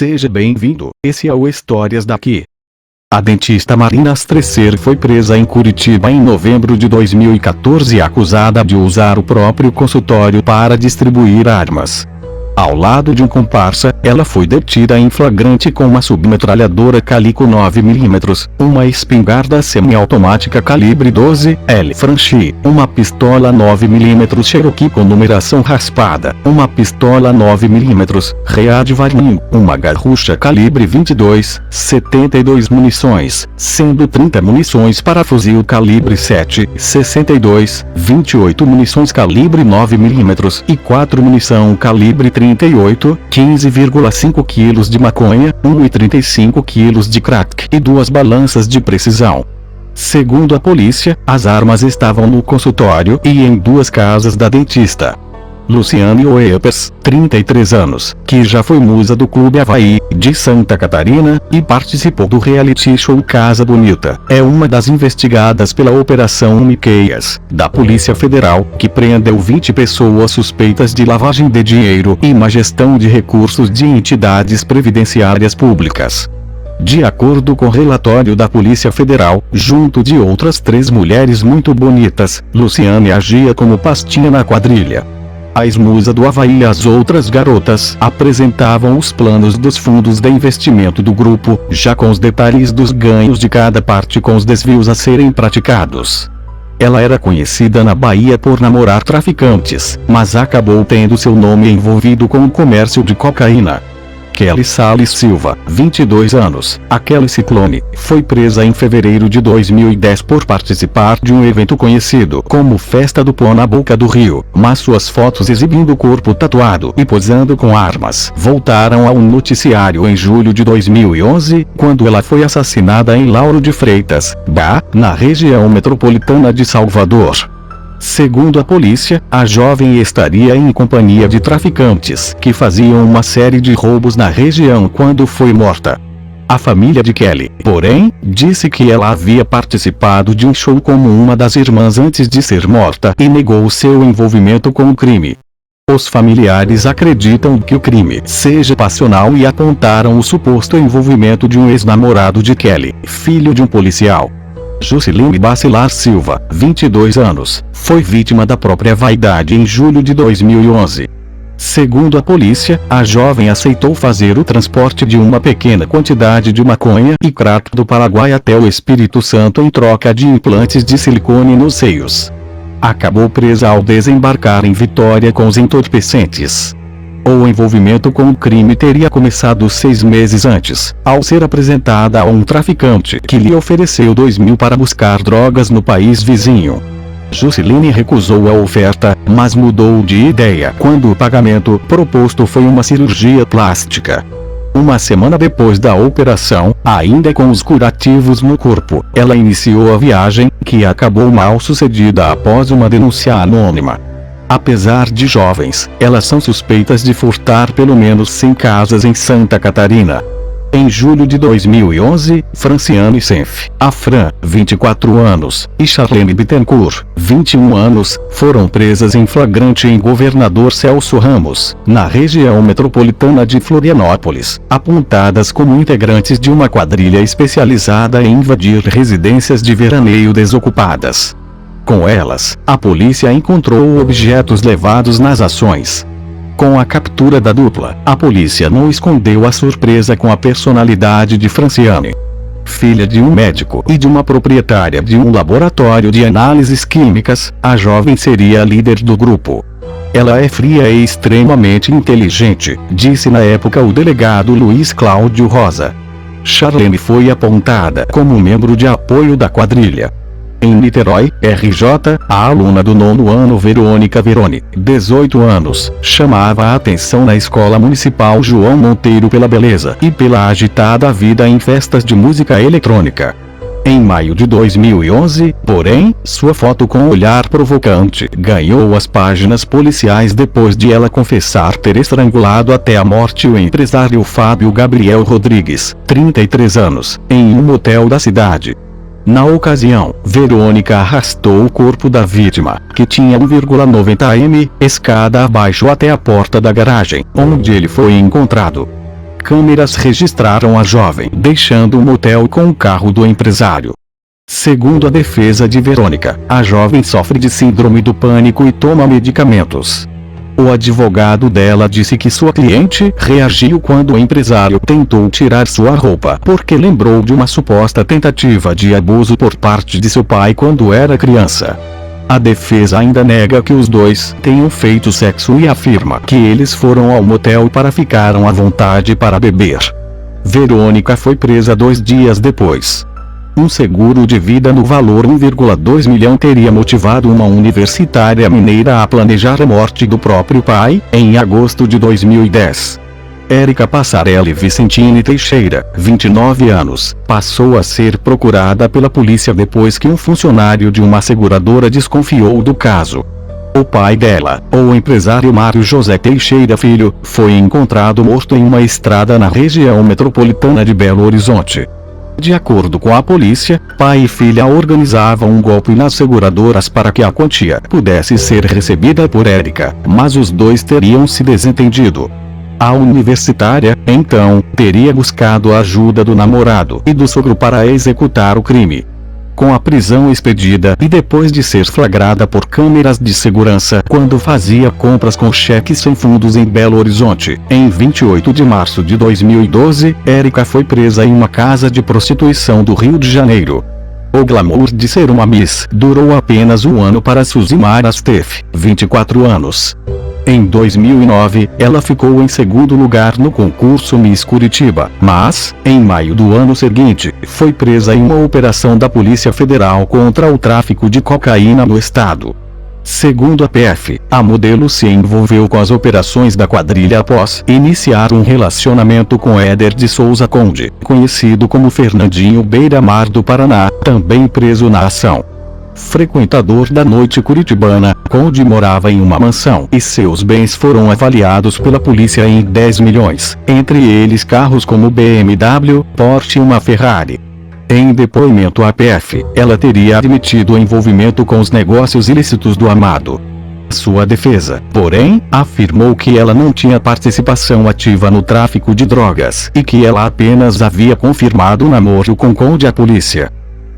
Seja bem-vindo, esse é o Histórias Daqui. A dentista Marina Stresser foi presa em Curitiba em novembro de 2014 acusada de usar o próprio consultório para distribuir armas. Ao lado de um comparsa, ela foi detida em flagrante com uma submetralhadora calibre 9mm, uma espingarda semiautomática calibre 12L Franchi, uma pistola 9mm Cherokee com numeração raspada, uma pistola 9mm Read Varning, uma garrucha calibre 22, 72 munições, sendo 30 munições para fuzil calibre 7,62, 28 munições calibre 9mm e 4 munição calibre 38, 15,5 kg de maconha, 1,35 kg de crack e 2 balanças de precisão. Segundo a polícia, as armas estavam no consultório e em 2 casas da dentista. Luciane Oepers, 33 anos, que já foi musa do Clube Havaí, de Santa Catarina, e participou do reality show Casa Bonita, é uma das investigadas pela Operação Miqueias, da Polícia Federal, que prendeu 20 pessoas suspeitas de lavagem de dinheiro e má gestão de recursos de entidades previdenciárias públicas. De acordo com o relatório da Polícia Federal, junto de outras 3 mulheres muito bonitas, Luciane agia como pastinha na quadrilha. A ex-musa do Havaí e as outras garotas apresentavam os planos dos fundos de investimento do grupo, já com os detalhes dos ganhos de cada parte com os desvios a serem praticados. Ela era conhecida na Bahia por namorar traficantes, mas acabou tendo seu nome envolvido com o comércio de cocaína. Kelly Salles Silva, 22 anos, a Kelly Ciclone, foi presa em fevereiro de 2010 por participar de um evento conhecido como Festa do Pó na Boca do Rio, mas suas fotos exibindo o corpo tatuado e posando com armas voltaram ao noticiário em julho de 2011, quando ela foi assassinada em Lauro de Freitas, Bahia, na região metropolitana de Salvador. Segundo a polícia, a jovem estaria em companhia de traficantes que faziam uma série de roubos na região quando foi morta. A família de Kelly, porém, disse que ela havia participado de um show como uma das irmãs antes de ser morta e negou seu envolvimento com o crime. Os familiares acreditam que o crime seja passional e apontaram o suposto envolvimento de um ex-namorado de Kelly, filho de um policial. Jusceline Bacelar Silva, 22 anos, foi vítima da própria vaidade em julho de 2011. Segundo a polícia, a jovem aceitou fazer o transporte de uma pequena quantidade de maconha e crack do Paraguai até o Espírito Santo em troca de implantes de silicone nos seios. Acabou presa ao desembarcar em Vitória com os entorpecentes. O envolvimento com o crime teria começado 6 meses antes, ao ser apresentada a um traficante que lhe ofereceu 2.000 para buscar drogas no país vizinho. Jusceline recusou a oferta, mas mudou de ideia quando o pagamento proposto foi uma cirurgia plástica. Uma semana depois da operação, ainda com os curativos no corpo, ela iniciou a viagem, que acabou mal sucedida após uma denúncia anônima. Apesar de jovens, elas são suspeitas de furtar pelo menos 100 casas em Santa Catarina. Em julho de 2011, Franciane Senf, a Fran, 24 anos, e Charlene Bittencourt, 21 anos, foram presas em flagrante em Governador Celso Ramos, na região metropolitana de Florianópolis, apontadas como integrantes de uma quadrilha especializada em invadir residências de veraneio desocupadas. Com elas, a polícia encontrou objetos levados nas ações. Com a captura da dupla, a polícia não escondeu a surpresa com a personalidade de Franciane. Filha de um médico e de uma proprietária de um laboratório de análises químicas, a jovem seria a líder do grupo. Ela é fria e extremamente inteligente, disse na época o delegado Luiz Cláudio Rosa. Charlene foi apontada como membro de apoio da quadrilha. Em Niterói, RJ, a aluna do 9º ano Verônica Veroni, 18 anos, chamava a atenção na Escola Municipal João Monteiro pela beleza e pela agitada vida em festas de música eletrônica. Em maio de 2011, porém, sua foto com olhar provocante ganhou as páginas policiais depois de ela confessar ter estrangulado até a morte o empresário Fábio Gabriel Rodrigues, 33 anos, em um motel da cidade. Na ocasião, Verônica arrastou o corpo da vítima, que tinha 1,90 m, escada abaixo até a porta da garagem, onde ele foi encontrado. câmeras registraram a jovem deixando o motel com o carro do empresário. Segundo a defesa de Verônica, a jovem sofre de síndrome do pânico e toma medicamentos. O advogado dela disse que sua cliente reagiu quando o empresário tentou tirar sua roupa porque lembrou de uma suposta tentativa de abuso por parte de seu pai quando era criança. A defesa ainda nega que os dois tenham feito sexo e afirma que eles foram ao motel para ficar à vontade para beber. Verônica foi presa 2 dias depois. Um seguro de vida no valor 1,2 milhão teria motivado uma universitária mineira a planejar a morte do próprio pai, em agosto de 2010. Érica Passarelli Vicentini Teixeira, 29 anos, passou a ser procurada pela polícia depois que um funcionário de uma seguradora desconfiou do caso. O pai dela, o empresário Mário José Teixeira Filho, foi encontrado morto em uma estrada na região metropolitana de Belo Horizonte. De acordo com a polícia, pai e filha organizavam um golpe nas seguradoras para que a quantia pudesse ser recebida por Érica, mas os dois teriam se desentendido. A universitária, então, teria buscado a ajuda do namorado e do sogro para executar o crime. Com a prisão expedida e depois de ser flagrada por câmeras de segurança quando fazia compras com cheques sem fundos em Belo Horizonte, em 28 de março de 2012, Érica foi presa em uma casa de prostituição do Rio de Janeiro. O glamour de ser uma Miss durou apenas um ano para Suzimar Astef, 24 anos. Em 2009, ela ficou em segundo lugar no concurso Miss Curitiba, mas, em maio do ano seguinte, foi presa em uma operação da Polícia Federal contra o tráfico de cocaína no estado. Segundo a PF, a modelo se envolveu com as operações da quadrilha após iniciar um relacionamento com Éder de Souza Conde, conhecido como Fernandinho Beira-Mar do Paraná, também preso na ação. Frequentador da noite curitibana, Conde morava em uma mansão e seus bens foram avaliados pela polícia em 10 milhões, entre eles carros como BMW, Porsche e uma Ferrari. Em depoimento à PF, ela teria admitido o envolvimento com os negócios ilícitos do amado. Sua defesa, porém, afirmou que ela não tinha participação ativa no tráfico de drogas e que ela apenas havia confirmado o namoro com Conde à polícia.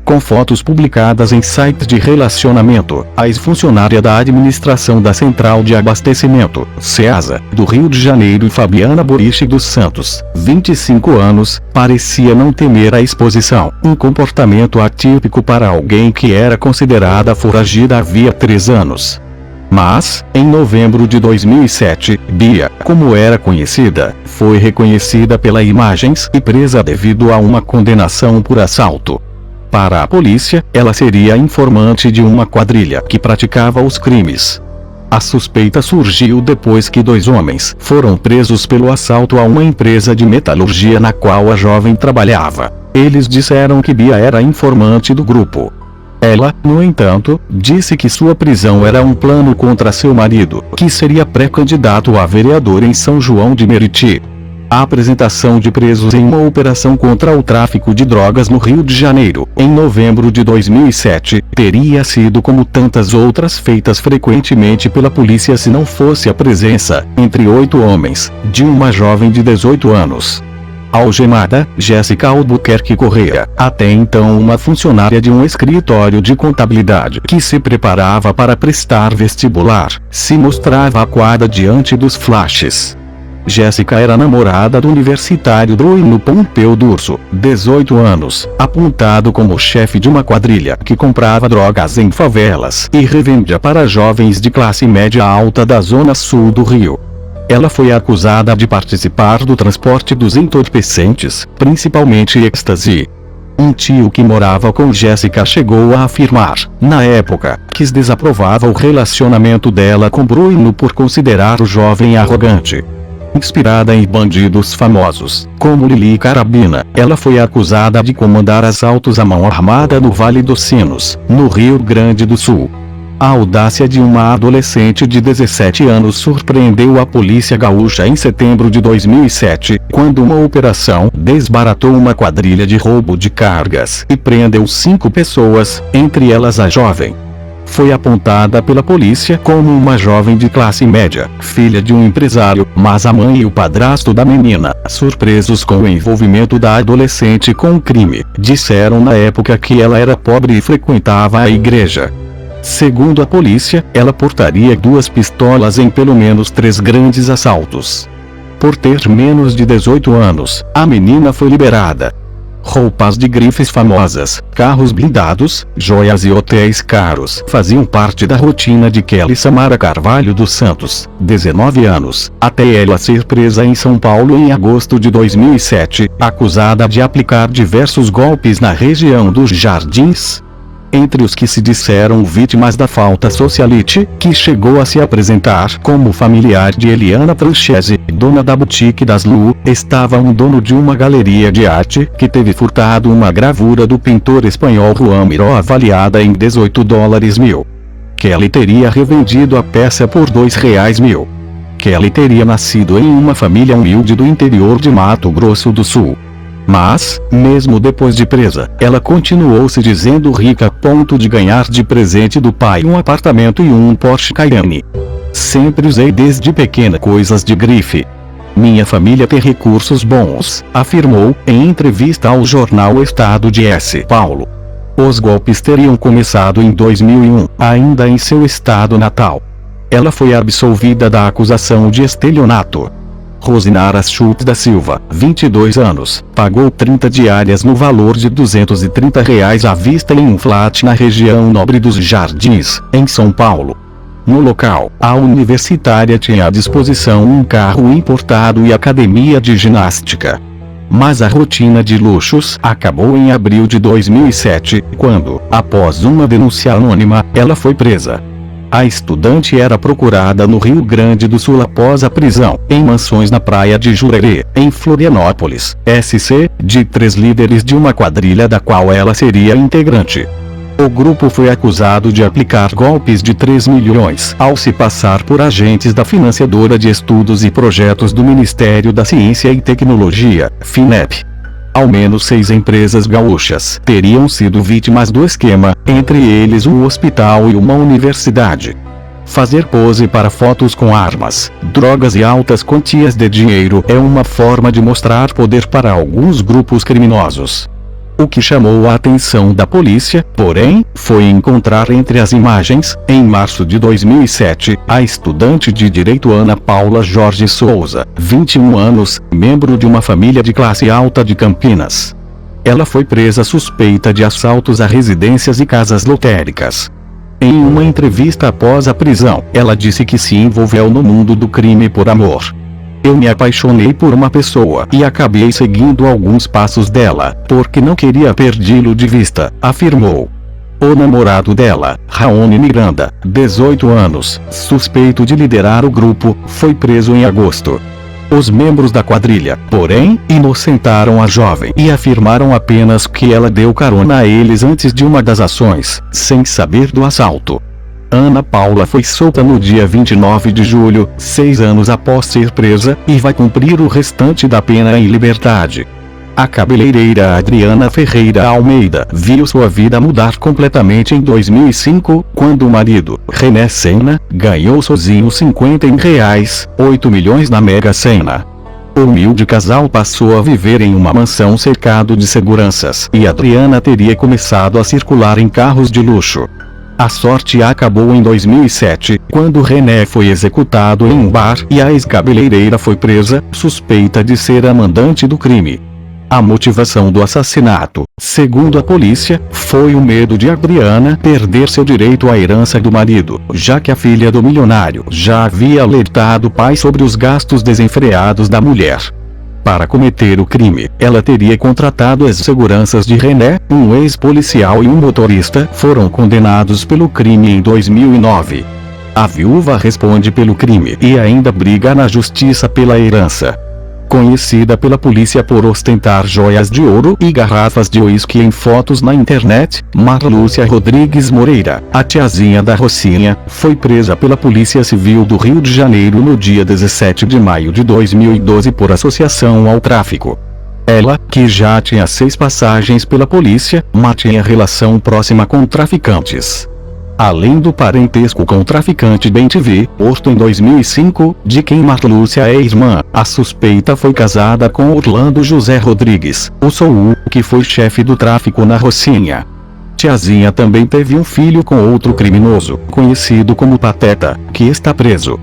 Com fotos publicadas em sites de relacionamento, a ex-funcionária da administração da Central de Abastecimento, CEASA, do Rio de Janeiro Fabiana Boriche dos Santos, 25 anos, parecia não temer a exposição, um comportamento atípico para alguém que era considerada foragida havia 3 anos. Mas, em novembro de 2007, Bia, como era conhecida, foi reconhecida pelas imagens e presa devido a uma condenação por assalto. Para a polícia, ela seria informante de uma quadrilha que praticava os crimes. A suspeita surgiu depois que 2 homens foram presos pelo assalto a uma empresa de metalurgia na qual a jovem trabalhava. Eles disseram que Bia era informante do grupo. Ela, no entanto, disse que sua prisão era um plano contra seu marido, que seria pré-candidato a vereador em São João de Meriti. A apresentação de presos em uma operação contra o tráfico de drogas no Rio de Janeiro, em novembro de 2007, teria sido como tantas outras feitas frequentemente pela polícia se não fosse a presença, entre 8 homens, de uma jovem de 18 anos. Algemada, Jéssica Albuquerque Correia, até então uma funcionária de um escritório de contabilidade que se preparava para prestar vestibular, se mostrava acuada diante dos flashes. Jéssica era namorada do universitário Druino Pompeu Durso, 18 anos, apontado como chefe de uma quadrilha que comprava drogas em favelas e revendia para jovens de classe média alta da zona sul do Rio. Ela foi acusada de participar do transporte dos entorpecentes, principalmente êxtase. Um tio que morava com Jéssica chegou a afirmar, na época, que desaprovava o relacionamento dela com Bruno por considerar o jovem arrogante. Inspirada em bandidos famosos, como Lili Carabina, ela foi acusada de comandar assaltos à mão armada no Vale dos Sinos, no Rio Grande do Sul. A audácia de uma adolescente de 17 anos surpreendeu a polícia gaúcha em setembro de 2007, quando uma operação desbaratou uma quadrilha de roubo de cargas e prendeu 5 pessoas, entre elas a jovem. foi apontada pela polícia como uma jovem de classe média, filha de um empresário, mas a mãe e o padrasto da menina, surpresos com o envolvimento da adolescente com o crime, disseram na época que ela era pobre e frequentava a igreja. Segundo a polícia, ela portaria 2 pistolas em pelo menos 3 grandes assaltos. Por ter menos de 18 anos, a menina foi liberada. Roupas de grifes famosas, carros blindados, joias e hotéis caros faziam parte da rotina de Kelly Samara Carvalho dos Santos, 19 anos, até ela ser presa em São Paulo em agosto de 2007, acusada de aplicar diversos golpes na região dos Jardins. Entre os que se disseram vítimas da falta socialite, que chegou a se apresentar como familiar de Eliana Francese, dona da boutique das Lu, estava um dono de uma galeria de arte, que teve furtado uma gravura do pintor espanhol Juan Miró avaliada em $18.000. Kelly teria revendido a peça por R$2.000. Kelly teria nascido em uma família humilde do interior de Mato Grosso do Sul. Mas, mesmo depois de presa, ela continuou se dizendo rica a ponto de ganhar de presente do pai um apartamento e um Porsche Cayenne. Sempre usei desde pequena coisas de grife. Minha família tem recursos bons, afirmou, em entrevista ao jornal Estado de São Paulo. Os golpes teriam começado em 2001, ainda em seu estado natal. Ela foi absolvida da acusação de estelionato. Rosinara Schultz da Silva, 22 anos, pagou 30 diárias no valor de R$230 à vista em um flat na região nobre dos Jardins, em São Paulo. No local, a universitária tinha à disposição um carro importado e academia de ginástica. Mas a rotina de luxos acabou em abril de 2007, quando, após uma denúncia anônima, ela foi presa. A estudante era procurada no Rio Grande do Sul após a prisão, em mansões na praia de Jurerê, em Florianópolis, SC, de 3 líderes de uma quadrilha da qual ela seria integrante. O grupo foi acusado de aplicar golpes de 3 milhões ao se passar por agentes da financiadora de estudos e projetos do Ministério da Ciência e Tecnologia, FINEP. Ao menos 6 empresas gaúchas teriam sido vítimas do esquema, entre eles um hospital e uma universidade. Fazer pose para fotos com armas, drogas e altas quantias de dinheiro é uma forma de mostrar poder para alguns grupos criminosos. O que chamou a atenção da polícia, porém, foi encontrar entre as imagens, em março de 2007, a estudante de direito Ana Paula Jorge Souza, 21 anos, membro de uma família de classe alta de Campinas. Ela foi presa suspeita de assaltos a residências e casas lotéricas. Em uma entrevista após a prisão, ela disse que se envolveu no mundo do crime por amor. Eu me apaixonei por uma pessoa e acabei seguindo alguns passos dela, porque não queria perdê-lo de vista, afirmou. O namorado dela, Raoni Miranda, 18 anos, suspeito de liderar o grupo, foi preso em agosto. Os membros da quadrilha, porém, inocentaram a jovem e afirmaram apenas que ela deu carona a eles antes de uma das ações, sem saber do assalto. Ana Paula foi solta no dia 29 de julho, 6 anos após ser presa, e vai cumprir o restante da pena em liberdade. A cabeleireira Adriana Ferreira Almeida viu sua vida mudar completamente em 2005, quando o marido, René Senna, ganhou sozinho R$50, 8 milhões na Mega Sena. O humilde casal passou a viver em uma mansão cercado de seguranças, e Adriana teria começado a circular em carros de luxo. A sorte acabou em 2007, quando René foi executado em um bar e a ex-cabeleireira foi presa, suspeita de ser a mandante do crime. A motivação do assassinato, segundo a polícia, foi o medo de Adriana perder seu direito à herança do marido, já que a filha do milionário já havia alertado o pai sobre os gastos desenfreados da mulher. Para cometer o crime, ela teria contratado as seguranças de René, um ex-policial e um motorista foram condenados pelo crime em 2009. A viúva responde pelo crime e ainda briga na justiça pela herança. Conhecida pela polícia por ostentar joias de ouro e garrafas de uísque em fotos na internet, Marlúcia Rodrigues Moreira, a tiazinha da Rocinha, foi presa pela Polícia Civil do Rio de Janeiro no dia 17 de maio de 2012 por associação ao tráfico. Ela, que já tinha 6 passagens pela polícia, mantinha relação próxima com traficantes. Além do parentesco com o traficante bem-te-vi, posto em 2005, de quem Marlúcia é irmã, a suspeita foi casada com Orlando José Rodrigues, o Soul, que foi chefe do tráfico na Rocinha. Tiazinha também teve um filho com outro criminoso, conhecido como Pateta, que está preso.